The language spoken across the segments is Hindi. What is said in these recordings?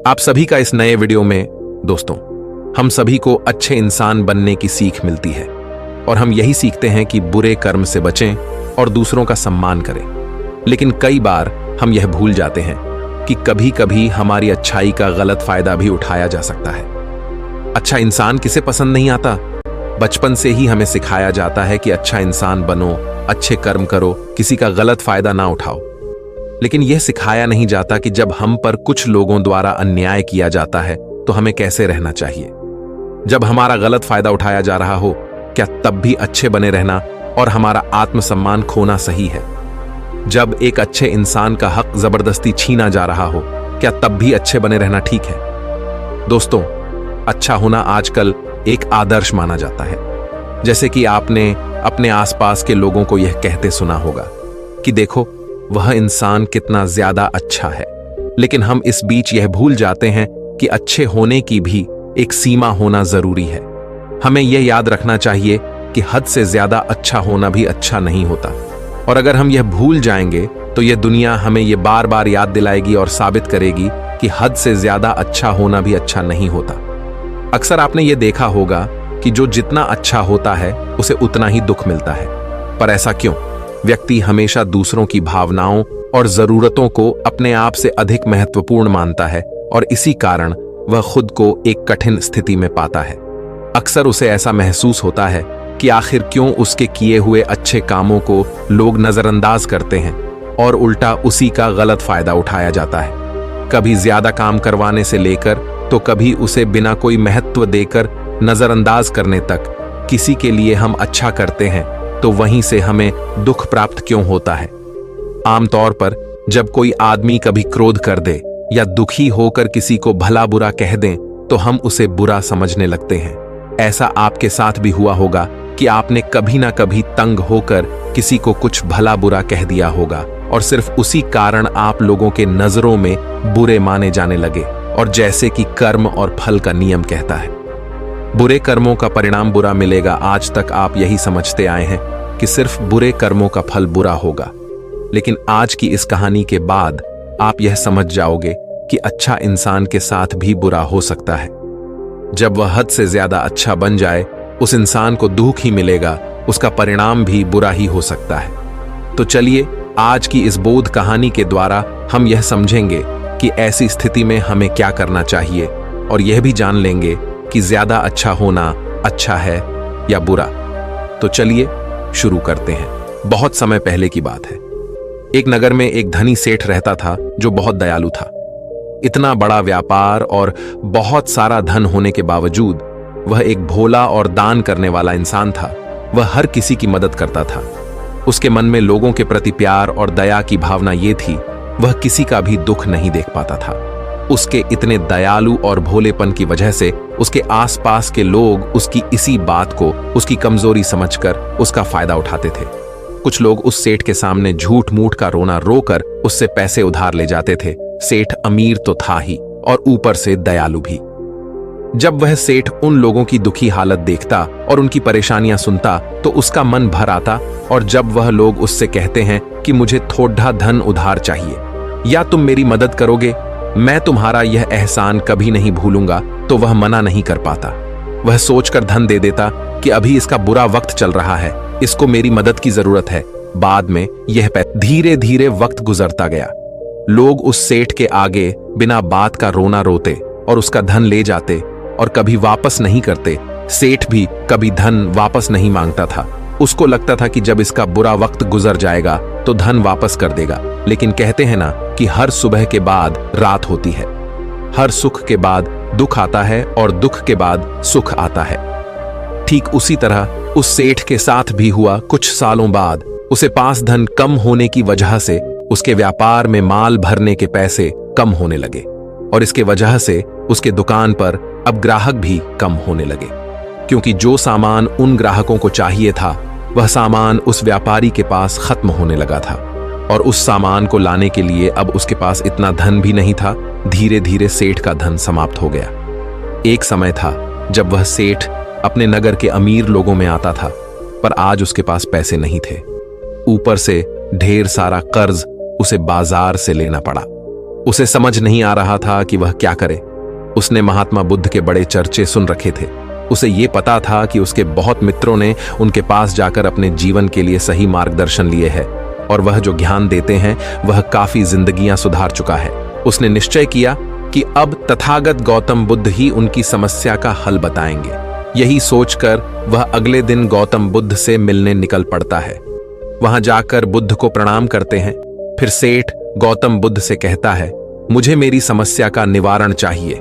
आप सभी का इस नए वीडियो में। दोस्तों, हम सभी को अच्छे इंसान बनने की सीख मिलती है और हम यही सीखते हैं कि बुरे कर्म से बचें और दूसरों का सम्मान करें। लेकिन कई बार हम यह भूल जाते हैं कि कभी कभी हमारी अच्छाई का गलत फायदा भी उठाया जा सकता है। अच्छा इंसान किसे पसंद नहीं आता? बचपन से ही हमें सिखाया जाता है कि अच्छा इंसान बनो, अच्छे कर्म करो, किसी का गलत फायदा ना उठाओ। लेकिन यह सिखाया नहीं जाता कि जब हम पर कुछ लोगों द्वारा अन्याय किया जाता है तो हमें कैसे रहना चाहिए। जब हमारा गलत फायदा उठाया जा रहा हो, क्या तब भी अच्छे बने रहना और हमारा आत्मसम्मान खोना सही है? जब एक अच्छे इंसान का हक जबरदस्ती छीना जा रहा हो, क्या तब भी अच्छे बने रहना ठीक है? दोस्तों, अच्छा होना आजकल एक आदर्श माना जाता है। जैसे कि आपने अपने आसपास के लोगों को यह कहते सुना होगा कि देखो वह इंसान कितना ज्यादा अच्छा है। लेकिन हम इस बीच यह भूल जाते हैं कि अच्छे होने की भी एक सीमा होना जरूरी है। हमें यह याद रखना चाहिए कि हद से ज्यादा अच्छा होना भी अच्छा नहीं होता। और अगर हम यह भूल जाएंगे तो यह दुनिया हमें यह बार बार याद दिलाएगी और साबित करेगी कि हद से ज्यादा अच्छा होना भी अच्छा नहीं होता। अक्सर आपने यह देखा होगा कि जो जितना अच्छा होता है उसे उतना ही दुख मिलता है। पर ऐसा क्यों? व्यक्ति हमेशा दूसरों की भावनाओं और जरूरतों को अपने आप से अधिक महत्वपूर्ण मानता है और इसी कारण वह खुद को एक कठिन स्थिति में पाता है। अक्सर उसे ऐसा महसूस होता है कि आखिर क्यों उसके किए हुए अच्छे कामों को लोग नजरअंदाज करते हैं और उल्टा उसी का गलत फायदा उठाया जाता है। कभी ज्यादा काम करवाने से लेकर तो कभी उसे बिना कोई महत्व देकर नजरअंदाज करने तक। किसी के लिए हम अच्छा करते हैं तो वहीं से हमें दुख प्राप्त क्यों होता है? आमतौर पर जब कोई आदमी कभी क्रोध कर दे या दुखी होकर किसी को भला बुरा कह दें तो हम उसे बुरा समझने लगते हैं। ऐसा आपके साथ भी हुआ होगा कि आपने कभी ना कभी तंग होकर किसी को कुछ भला बुरा कह दिया होगा और सिर्फ उसी कारण आप लोगों के नजरों में बुरे माने जाने लगे। और जैसे कि कर्म और फल का नियम कहता है, बुरे कर्मों का परिणाम बुरा मिलेगा। आज तक आप यही समझते आए हैं कि सिर्फ बुरे कर्मों का फल बुरा होगा। लेकिन आज की इस कहानी के बाद आप यह समझ जाओगे कि अच्छा इंसान के साथ भी बुरा हो सकता है। जब वह हद से ज्यादा अच्छा बन जाए, उस इंसान को दुख ही मिलेगा, उसका परिणाम भी बुरा ही हो सकता है। तो चलिए आज की इस बोध कहानी के द्वारा हम यह समझेंगे कि ऐसी स्थिति में हमें क्या करना चाहिए और यह भी जान लेंगे कि ज्यादा अच्छा होना अच्छा है या बुरा। तो चलिए शुरू करते हैं। बहुत समय पहले की बात है। एक नगर में एक धनी सेठ रहता था जो बहुत दयालु था। इतना बड़ा व्यापार और बहुत सारा धन होने के बावजूद वह एक भोला और दान करने वाला इंसान था। वह हर किसी की मदद करता था। उसके मन में लोगों के प्रति प्यार और दया की भावना ये थी, वह किसी का भी दुख नहीं देख पाता था। उसके इतने दयालु और भोलेपन की वजह से उसके आसपास के लोग उसकी इसी बात को उसकी कमजोरी समझकर उसका फायदा उठाते थे। कुछ लोग उस सेठ के सामने झूठ मूठ का रोना रोकर उससे पैसे उधार ले जाते थे। सेठ अमीर तो था ही और ऊपर से दयालु भी। जब वह सेठ उन लोगों की दुखी हालत देखता और उनकी परेशानियां सुनता तो उसका मन भर आता। और जब वह लोग उससे कहते हैं कि मुझे थोड़ा धन उधार चाहिए या तुम मेरी मदद करोगे, मैं तुम्हारा यह एहसान कभी नहीं भूलूंगा, तो वह मना नहीं कर पाता। वह सोचकर धन दे देता कि अभी इसका बुरा वक्त चल रहा है, इसको मेरी मदद की जरूरत है। बाद में यह धीरे धीरे वक्त गुजरता गया। लोग उस सेठ के आगे बिना बात का रोना रोते और उसका धन ले जाते और कभी वापस नहीं करते। सेठ भी कभी धन वापस नहीं मांगता था। उसको लगता था कि जब इसका बुरा वक्त गुजर जाएगा तो धन वापस कर देगा। लेकिन कहते हैं ना कि हर सुबह के बाद रात होती है, हर सुख के बाद दुख आता है और दुख के बाद सुख आता है। ठीक उसी तरह उस सेठ के साथ भी हुआ। कुछ सालों बाद उसे पास धन कम होने की वजह से उसके व्यापार में माल भरने के पैसे कम होने लगे और इसके वजह से उसके दुकान पर अब ग्राहक भी कम होने लगे, क्योंकि जो सामान उन ग्राहकों को चाहिए था वह सामान उस व्यापारी के पास खत्म होने लगा था और उस सामान को लाने के लिए अब उसके पास इतना धन भी नहीं था। धीरे धीरे सेठ का धन समाप्त हो गया। एक समय था जब वह सेठ अपने नगर के अमीर लोगों में आता था, पर आज उसके पास पैसे नहीं थे। ऊपर से ढेर सारा कर्ज उसे बाजार से लेना पड़ा। उसे समझ नहीं आ रहा था कि वह क्या करे। उसने महात्मा बुद्ध के बड़े चर्चे सुन रखे थे। उसे ये पता था कि उसके बहुत मित्रों ने उनके पास जाकर अपने जीवन के लिए सही मार्गदर्शन लिए है और वह जो ज्ञान देते हैं वह काफी जिंदगियां सुधार चुका है। उसने निश्चय किया कि अब तथागत गौतम बुद्ध ही उनकी समस्या का हल बताएंगे। यही सोचकर वह अगले दिन गौतम बुद्ध से मिलने निकल पड़ता है। वहां जाकर बुद्ध को प्रणाम करते हैं। फिर सेठ गौतम बुद्ध से कहता है, मुझे मेरी समस्या का निवारण चाहिए।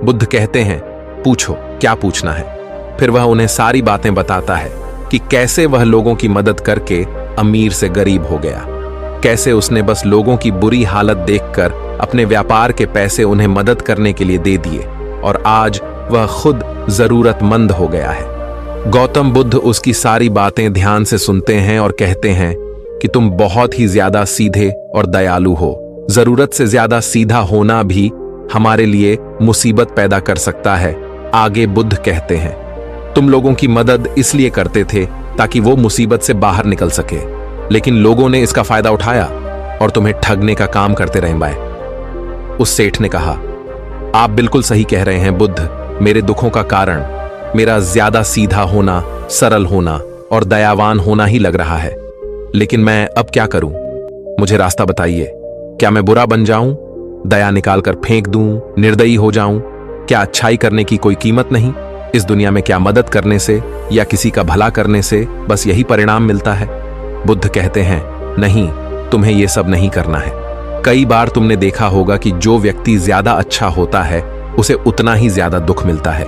बुद्ध कहते हैं, पूछो, क्या पूछना है। फिर वह उन्हें सारी बातें बताता है कि कैसे वह लोगों की मदद करके अमीर से गरीब हो गया, कैसे उसने बस लोगों की बुरी हालत देखकर अपने व्यापार के पैसे उन्हें मदद करने के लिए दे दिए और आज वह खुद जरूरतमंद हो गया है। गौतम बुद्ध उसकी सारी बातें ध्यान से सुनते हैं और कहते हैं कि तुम बहुत ही ज्यादा सीधे और दयालु हो। जरूरत से ज्यादा सीधा होना भी हमारे लिए मुसीबत पैदा कर सकता है। आगे बुद्ध कहते हैं, तुम लोगों की मदद इसलिए करते थे ताकि वो मुसीबत से बाहर निकल सके, लेकिन लोगों ने इसका फायदा उठाया और तुम्हें ठगने का काम करते रहे बाय। उस सेठ ने कहा, आप बिल्कुल सही कह रहे हैं बुद्ध। मेरे दुखों का कारण मेरा ज्यादा सीधा होना, सरल होना और दयावान होना ही लग रहा है, लेकिन मैं अब क्या करूं? मुझे रास्ता बताइए। क्या मैं बुरा बन जाऊं, दया निकालकर फेंक दूं, निर्दयी हो जाऊं? क्या अच्छाई करने की कोई कीमत नहीं? इस दुनिया में क्या मदद करने से या किसी का भला करने से बस यही परिणाम मिलता है? बुद्ध कहते हैं, नहीं, तुम्हें यह सब नहीं करना है। कई बार तुमने देखा होगा कि जो व्यक्ति ज्यादा अच्छा होता है उसे उतना ही ज्यादा दुख मिलता है।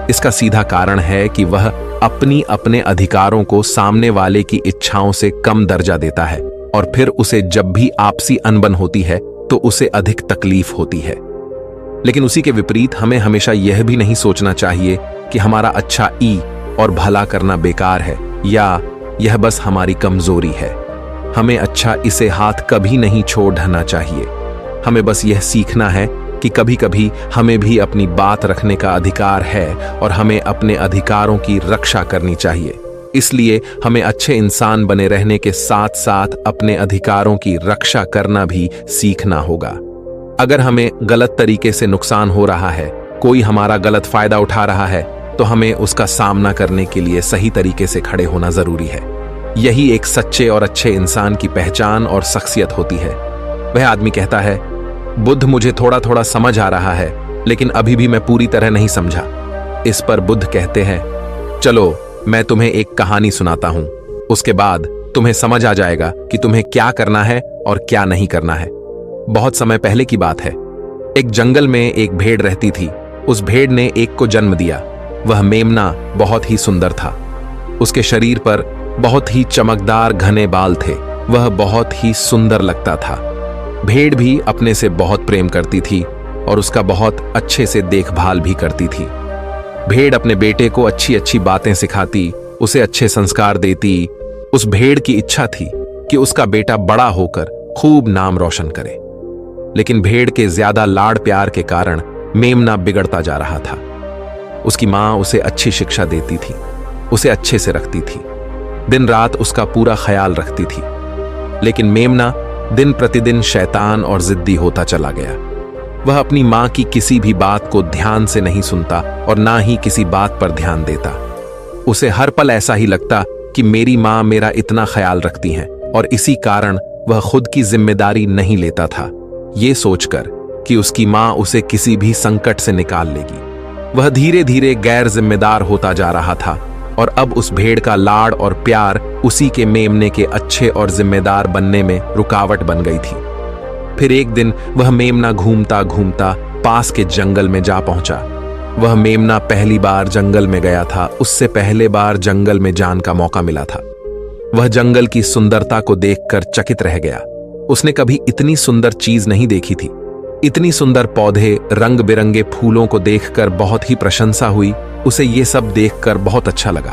इसका सीधा कारण है कि वह अपने अधिकारों को सामने वाले की इच्छाओं से कम दर्जा देता है और फिर उसे जब भी आपसी अनबन होती है तो उसे अधिक तकलीफ होती है। लेकिन उसी के विपरीत हमें हमेशा यह भी नहीं सोचना चाहिए कि हमारा अच्छा ई और भला करना बेकार है या यह बस हमारी कमजोरी है। हमें अच्छा इसे हाथ कभी नहीं छोड़ना चाहिए। हमें बस यह सीखना है कि कभी कभी हमें भी अपनी बात रखने का अधिकार है और हमें अपने अधिकारों की रक्षा करनी चाहिए। इसलिए हमें अच्छे इंसान बने रहने के साथ साथ अपने अधिकारों की रक्षा करना भी सीखना होगा। अगर हमें गलत तरीके से नुकसान हो रहा है, कोई हमारा गलत फायदा उठा रहा है, तो हमें उसका सामना करने के लिए सही तरीके से खड़े होना जरूरी है। यही एक सच्चे और अच्छे इंसान की पहचान और शख्सियत होती है। वह आदमी कहता है, बुद्ध, मुझे थोड़ा थोड़ा समझ आ रहा है, लेकिन अभी भी मैं पूरी तरह नहीं समझा। इस पर बुद्ध कहते हैं, चलो मैं तुम्हें एक कहानी सुनाता हूं, उसके बाद तुम्हें समझ आ जाएगा कि तुम्हें क्या करना है और क्या नहीं करना है। बहुत समय पहले की बात है। एक जंगल में एक भेड़ रहती थी। उस भेड़ ने एक को जन्म दिया। वह मेमना बहुत ही सुंदर था। उसके शरीर पर बहुत ही चमकदार घने बाल थे। वह बहुत ही सुंदर लगता था। भेड़ भी अपने से बहुत प्रेम करती थी और उसका बहुत अच्छे से देखभाल भी करती थी। भेड़ अपने बेटे को अच्छी अच्छी बातें सिखाती, उसे अच्छे संस्कार देती। उस भेड़ की इच्छा थी कि उसका बेटा बड़ा होकर खूब नाम रोशन करे। लेकिन भेड़ के ज्यादा लाड़ प्यार के कारण मेमना बिगड़ता जा रहा था। उसकी मां उसे अच्छी शिक्षा देती थी, उसे अच्छे से रखती थी, दिन रात उसका पूरा ख्याल रखती थी। लेकिन मेमना दिन प्रतिदिन शैतान और जिद्दी होता चला गया। वह अपनी मां की किसी भी बात को ध्यान से नहीं सुनता और ना ही किसी बात पर ध्यान देता। उसे हर पल ऐसा ही लगता कि मेरी मां मेरा इतना ख्याल रखती हैं और इसी कारण वह खुद की जिम्मेदारी नहीं लेता था, ये सोचकर कि उसकी मां उसे किसी भी संकट से निकाल लेगी। वह धीरे धीरे गैर जिम्मेदार होता जा रहा था और अब उस भेड़ का लाड़ और प्यार उसी के मेमने के अच्छे और जिम्मेदार बनने में रुकावट बन गई थी। फिर एक दिन वह मेमना घूमता घूमता पास के जंगल में जा पहुंचा। वह मेमना पहली बार जंगल में गया था। उससे पहले बार जंगल में जान का मौका मिला था। वह जंगल की सुंदरता को देखकर चकित रह गया। उसने कभी इतनी सुंदर चीज नहीं देखी थी। इतनी सुंदर पौधे, रंग बिरंगे फूलों को देखकर बहुत ही प्रशंसा हुई। उसे ये सब देखकर बहुत अच्छा लगा।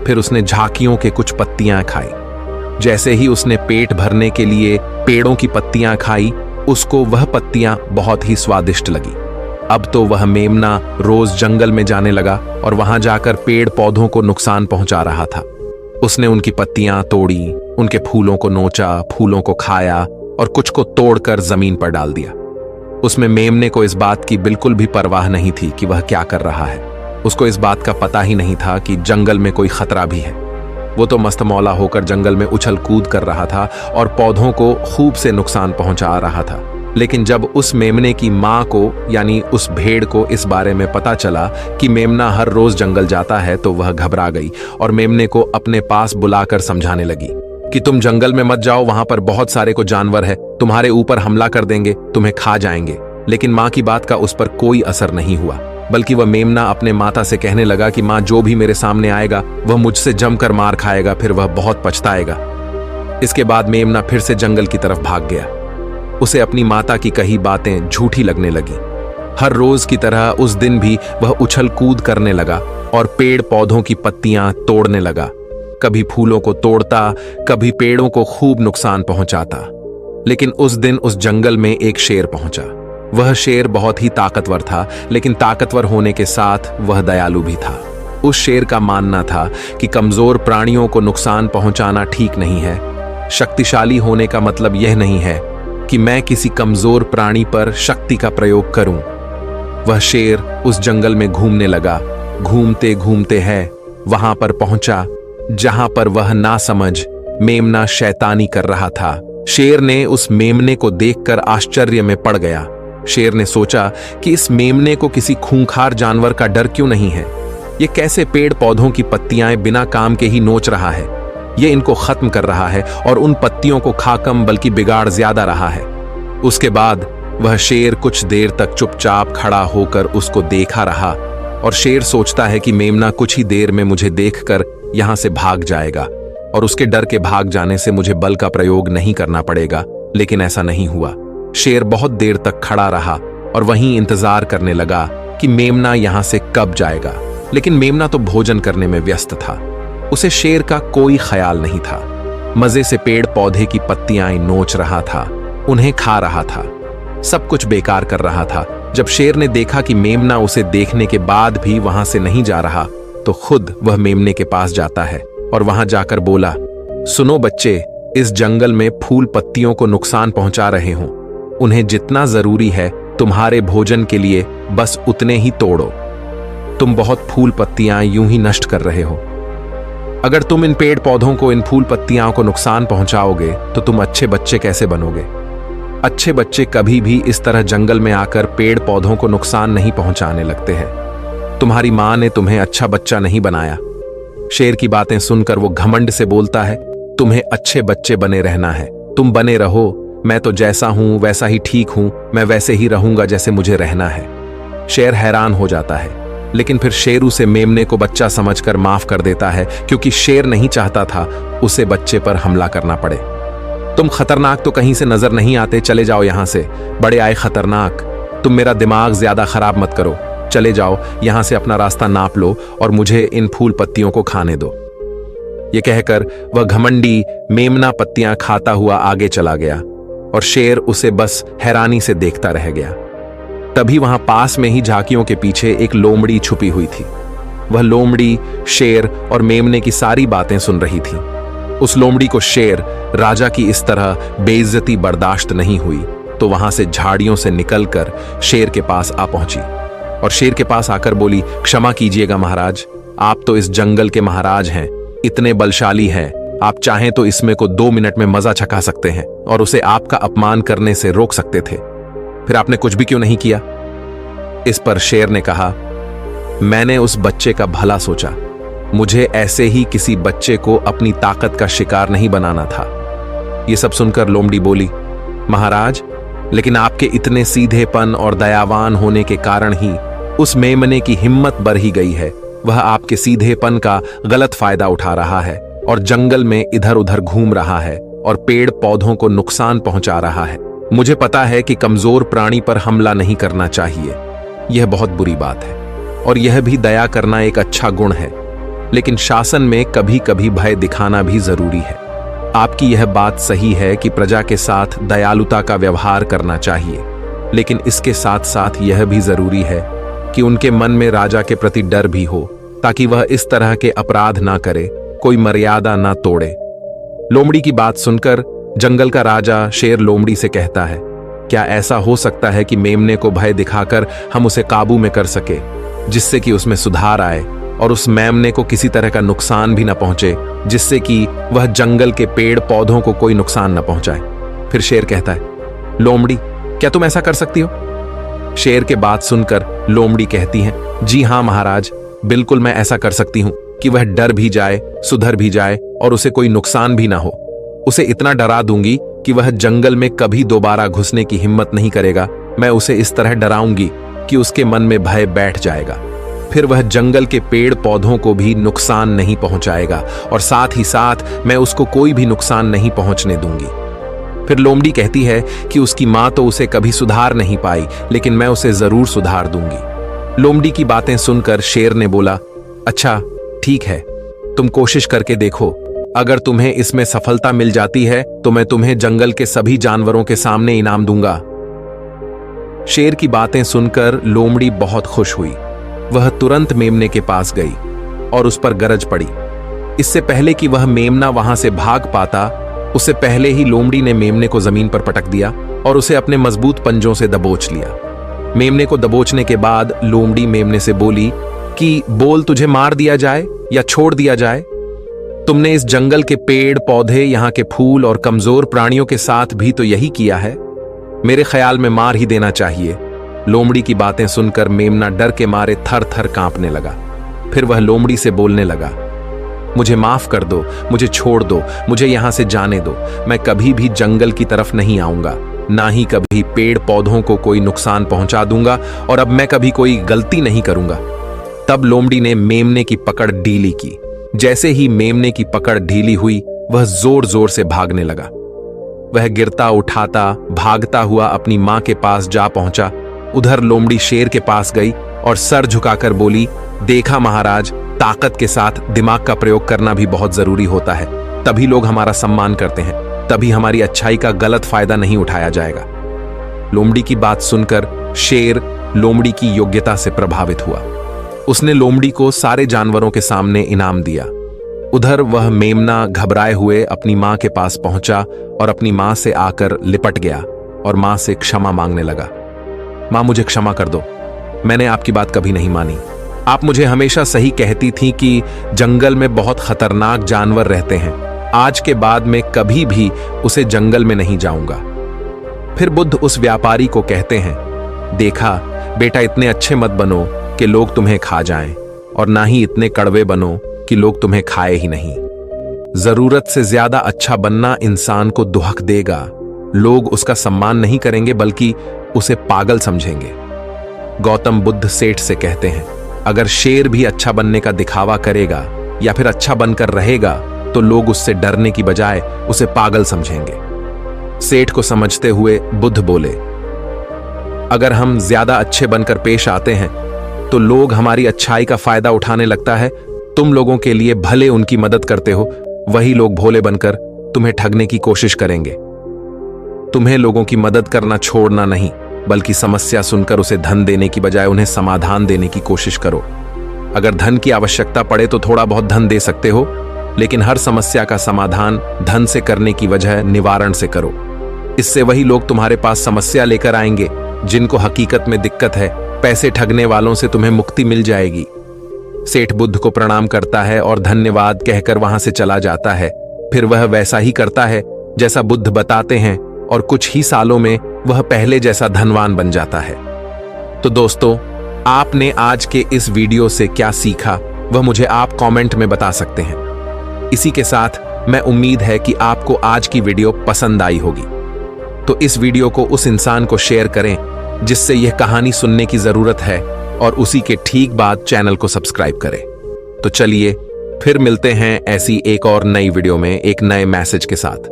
फिर उसने झांकियों के कुछ पत्तियां खाई। जैसे ही उसने पेट भरने के लिए पेड़ों की पत्तियां खाई, उसको वह पत्तियां बहुत ही स्वादिष्ट लगी। अब तो वह मेमना रोज जंगल में जाने लगा और वहां जाकर पेड़ पौधों को नुकसान पहुंचा रहा था। उसने उनकी पत्तियां तोड़ी, उनके फूलों को नोचा, फूलों को खाया और कुछ को तोड़कर जमीन पर डाल दिया। उसमें मेमने को इस बात की बिल्कुल भी परवाह नहीं थी कि वह क्या कर रहा है। उसको इस बात का पता ही नहीं था कि जंगल में कोई खतरा भी है। वो तो मस्तमौला होकर जंगल में उछल कूद कर रहा था और पौधों को खूब से नुकसान पहुंचा रहा था। लेकिन जब उस मेमने की माँ को यानी उस भेड़ को इस बारे में पता चला कि मेमना हर रोज जंगल जाता है तो वह घबरा गई और मेमने को अपने पास बुलाकर समझाने लगी कि तुम जंगल में मत जाओ, वहां पर बहुत सारे को जानवर है, तुम्हारे ऊपर हमला कर देंगे, तुम्हें खा जाएंगे। लेकिन माँ की बात का उस पर कोई असर नहीं हुआ, बल्कि वह मेमना अपने माता से कहने लगा कि माँ, जो भी मेरे सामने आएगा वह मुझसे जमकर मार खाएगा, फिर वह बहुत पछताएगा। इसके बाद मेमना फिर से जंगल की तरफ भाग गया। उसे अपनी माता की कही बातें झूठी लगने लगी। हर रोज की तरह उस दिन भी वह उछल कूद करने लगा और पेड़ पौधों की पत्तियां तोड़ने लगा। कभी फूलों को तोड़ता, कभी पेड़ों को खूब नुकसान पहुंचाता। लेकिन उस दिन उस जंगल में एक शेर पहुंचा। वह शेर बहुत ही ताकतवर था, लेकिन ताकतवर होने के साथ वह दयालु भी था। उस शेर का मानना था कि कमजोर प्राणियों को नुकसान पहुंचाना ठीक नहीं है। शक्तिशाली होने का मतलब यह नहीं है कि मैं किसी कमजोर प्राणी पर शक्ति का प्रयोग करूं। वह शेर उस जंगल में घूमने लगा। घूमते घूमते है वहां पर पहुंचा जहां पर वह नासमझ मेमना शैतानी कर रहा था। शेर ने उस मेमने को देखकर आश्चर्य में पड़ गया। शेर ने सोचा कि इस मेमने को किसी खूंखार जानवर का डर क्यों नहीं है। ये कैसे पेड़ पौधों की पत्तियां बिना काम के ही नोच रहा है। ये इनको खत्म कर रहा है और उन पत्तियों को खा कम बल्कि बिगाड़ ज्यादा रहा है। उसके बाद वह शेर कुछ देर तक चुपचाप खड़ा होकर उसको देखा रहा और शेर सोचता है कि मेमना कुछ ही देर में मुझे देखकर यहां से भाग जाएगा और उसके डर के भाग जाने से मुझे बल का प्रयोग नहीं करना पड़ेगा। लेकिन ऐसा नहीं हुआ। शेर बहुत देर तक खड़ा रहा और वहीं इंतजार करने लगा कि मेमना यहां से कब जाएगा। लेकिन मेमना तो भोजन करने में व्यस्त था। उसे शेर का कोई ख्याल नहीं था। मजे से पेड़ पौधे की पत्तियां नोच रहा था, उन्हें खा रहा था, सब कुछ बेकार कर रहा था। जब शेर ने देखा कि मेमना उसे देखने के बाद भी वहां से नहीं जा रहा, तो खुद वह मेमने के पास जाता है और वहां जाकर बोला, सुनो बच्चे, इस जंगल में फूल पत्तियों को नुकसान पहुंचा रहे हो। उन्हें जितना जरूरी है तुम्हारे भोजन के लिए बस उतने ही तोड़ो। तुम बहुत फूल पत्तियां यूं ही नष्ट कर रहे हो। अगर तुम इन पेड़ पौधों को, इन फूल पत्तियां को नुकसान पहुंचाओगे तो तुम अच्छे बच्चे कैसे बनोगे। अच्छे बच्चे कभी भी इस तरह जंगल में आकर पेड़ पौधों को नुकसान नहीं पहुंचाने लगते हैं। तुम्हारी मां ने तुम्हें अच्छा बच्चा नहीं बनाया। शेर की बातें सुनकर वो घमंड से बोलता है, तुम्हें अच्छे बच्चे बने रहना है, तुम बने रहो। मैं तो जैसा हूं वैसा ही ठीक हूं, मैं वैसे ही रहूंगा जैसे मुझे रहना है। शेर हैरान हो जाता है, लेकिन फिर शेर उसे मेमने को बच्चा समझकर माफ कर देता है, क्योंकि शेर नहीं चाहता था उसे बच्चे पर हमला करना पड़े। तुम खतरनाक तो कहीं से नजर नहीं आते, चले जाओ यहां से। बड़े आए खतरनाक, तुम मेरा दिमाग ज्यादा खराब मत करो। चले जाओ यहां से, अपना रास्ता नाप लो और मुझे इन फूल पत्तियों को खाने दो। ये कहकर वह घमंडी मेमना पत्तियां खाता हुआ आगे चला गया और शेर उसे बस हैरानी से देखता रह गया। तभी वहां पास में ही झांकियों के पीछे एक लोमड़ी छुपी हुई थी। वह लोमड़ी शेर और मेमने की सारी बातें सुन रही थी। उस लोमड़ी को शेर राजा की इस तरह बेइज्जती बर्दाश्त नहीं हुई, तो वहां से झाड़ियों से निकलकर शेर के पास आ पहुंची और शेर के पास आकर बोली, क्षमा कीजिएगा महाराज, आप तो इस जंगल के महाराज हैं, इतने बलशाली हैं, आप चाहें तो इसमें को 2 मिनट में मजा छका सकते हैं और उसे आपका अपमान करने से रोक सकते थे, फिर आपने कुछ भी क्यों नहीं किया। इस पर शेर ने कहा, मैंने उस बच्चे का भला सोचा, मुझे ऐसे ही किसी बच्चे को अपनी ताकत का शिकार नहीं बनाना था। यह सब सुनकर लोमड़ी बोली, महाराज, लेकिन आपके इतने सीधेपन और दयावान होने के कारण ही उस मेमने की हिम्मत बढ़ ही गई है। वह आपके सीधेपन का गलत फायदा उठा रहा है और जंगल में इधर उधर घूम रहा है और पेड़ पौधों को नुकसान पहुंचा रहा है। मुझे पता है कि कमजोर प्राणी पर हमला नहीं करना चाहिए, यह बहुत बुरी बात है, और यह भी दया करना एक अच्छा गुण है, लेकिन शासन में कभी कभी भय दिखाना भी जरूरी है। आपकी यह बात सही है कि प्रजा के साथ दयालुता का व्यवहार करना चाहिए, लेकिन इसके साथ साथ यह भी जरूरी है कि उनके मन में राजा के प्रति डर भी हो, ताकि वह इस तरह के अपराध ना करे, कोई मर्यादा ना तोड़े। लोमड़ी की बात सुनकर जंगल का राजा शेर लोमड़ी से कहता है, क्या ऐसा हो सकता है कि मेमने को भय दिखाकर हम उसे काबू में कर सके, जिससे कि उसमें सुधार आए और उस मेमने को किसी तरह का नुकसान भी न पहुंचे, जिससे कि वह जंगल के पेड़ पौधों को कोई नुकसान न पहुंचाए। फिर शेर कहता है, लोमड़ी, क्या तुम ऐसा कर सकती हो? शेर के बात सुनकर लोमड़ी कहती है, जी हाँ महाराज, बिल्कुल मैं ऐसा कर सकती हूँ कि वह डर भी जाए, सुधर भी जाए और उसे कोई नुकसान भी ना हो। उसे इतना डरा दूंगी कि वह जंगल में कभी दोबारा घुसने की हिम्मत नहीं करेगा। मैं उसे इस तरह डराऊंगी कि उसके मन में भय बैठ जाएगा। फिर वह जंगल के पेड़ पौधों को भी नुकसान नहीं पहुंचाएगा और साथ ही साथ मैं उसको कोई भी नुकसान नहीं पहुंचने दूंगी। फिर लोमड़ी कहती है कि उसकी मां तो उसे कभी सुधार नहीं पाई, लेकिन मैं उसे जरूर सुधार दूंगी। लोमड़ी की बातें सुनकर शेर ने बोला, अच्छा ठीक है, तुम कोशिश करके देखो। अगर तुम्हें इसमें सफलता मिल जाती है तो मैं तुम्हें जंगल के सभी जानवरों के सामने इनाम दूंगा। शेर की बातें सुनकर लोमड़ी बहुत खुश हुई। वह तुरंत मेमने के पास गई और उस पर गरज पड़ी। इससे पहले कि वह मेमना वहां से भाग पाता, उससे पहले ही लोमड़ी ने मेमने को जमीन पर पटक दिया और उसे अपने मजबूत पंजों से दबोच लिया। मेमने को दबोचने के बाद लोमड़ी मेमने से बोली कि बोल, तुझे मार दिया जाए या छोड़ दिया जाए? तुमने इस जंगल के पेड़ पौधे, यहाँ के फूल और कमजोर प्राणियों के साथ भी तो यही किया है। मेरे ख्याल में मार ही देना चाहिए। लोमड़ी की बातें सुनकर मेमना डर के मारे थर थर कांपने लगा। फिर वह लोमड़ी से बोलने लगा, मुझे माफ कर दो, मुझे छोड़ दो, मुझे यहां से जाने दो। मैं कभी भी जंगल की तरफ नहीं आऊंगा, ना ही कभी पेड़ पौधों को कोई नुकसान पहुंचा दूंगा, और अब मैं कभी कोई गलती नहीं करूंगा। तब लोमड़ी ने मेमने की पकड़ ढीली की। जैसे ही मेमने की पकड़ ढीली हुई, वह जोर जोर से भागने लगा। वह गिरता उठाता भागता हुआ अपनी मां के पास जा पहुंचा। उधर लोमड़ी शेर के पास गई और सर झुकाकर बोली, देखा महाराज, ताकत के साथ दिमाग का प्रयोग करना भी बहुत जरूरी होता है। तभी लोग हमारा सम्मान करते हैं, तभी हमारी अच्छाई का गलत फायदा नहीं उठाया जाएगा। लोमड़ी की बात सुनकर शेर लोमड़ी की योग्यता से प्रभावित हुआ। उसने लोमड़ी को सारे जानवरों के सामने इनाम दिया। उधर वह मेमना घबराए हुए अपनी मां के पास पहुंचा और अपनी मां से आकर लिपट गया और मां से क्षमा मांगने लगा। मां, मुझे क्षमा कर दो, मैंने आपकी बात कभी नहीं मानी। आप मुझे हमेशा सही कहती थी कि जंगल में बहुत खतरनाक जानवर रहते हैं। आज के बाद मैं कभी भी उसे जंगल में नहीं जाऊंगा। फिर बुद्ध उस व्यापारी को कहते हैं, देखा बेटा, इतने अच्छे मत बनो कि लोग तुम्हें खा जाएं, और ना ही इतने कड़वे बनो कि लोग तुम्हें खाए ही नहीं। जरूरत से ज्यादा अच्छा बनना इंसान को दुहक देगा। लोग उसका सम्मान नहीं करेंगे बल्कि उसे पागल समझेंगे। गौतम बुद्ध सेठ से कहते हैं, अगर शेर भी अच्छा बनने का दिखावा करेगा या फिर अच्छा बनकर रहेगा तो लोग उससे डरने की बजाय उसे पागल समझेंगे। सेठ को समझते हुए बुद्ध बोले, अगर हम ज्यादा अच्छे बनकर पेश आते हैं तो लोग हमारी अच्छाई का फायदा उठाने लगता है। तुम लोगों के लिए भले उनकी मदद करते हो, वही लोग भोले बनकर तुम्हें ठगने की कोशिश करेंगे। तुम्हें लोगों की मदद करना छोड़ना नहीं, बल्कि समस्या सुनकर उसे धन देने की बजाय उन्हें समाधान देने की कोशिश करो। अगर धन की आवश्यकता पड़े तो थोड़ा बहुत धन दे सकते हो, लेकिन हर समस्या का समाधान धन से करने की वजह निवारण से करो। इससे वही लोग तुम्हारे पास समस्या लेकर आएंगे जिनको हकीकत में दिक्कत है। पैसे ठगने वालों से तुम्हें मुक्ति मिल जाएगी। सेठ बुद्ध को प्रणाम करता है और धन्यवाद कहकर वहां से चला जाता है। फिर वह वैसा ही करता है जैसा बुद्ध बताते हैं, और कुछ ही सालों में वह पहले जैसा धनवान बन जाता है। तो दोस्तों, आपने आज के इस वीडियो से क्या सीखा वह मुझे आप कमेंट में बता सकते हैं। इसी के साथ मैं उम्मीद है कि आपको आज की वीडियो पसंद आई होगी। तो इस वीडियो को उस इंसान को शेयर करें जिससे यह कहानी सुनने की जरूरत है, और उसी के ठीक बाद चैनल को सब्सक्राइब करें। तो चलिए फिर मिलते हैं ऐसी एक और नई वीडियो में एक नए मैसेज के साथ।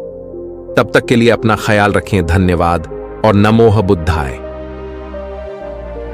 तब तक के लिए अपना ख्याल रखें। धन्यवाद और नमोह बुद्धाय।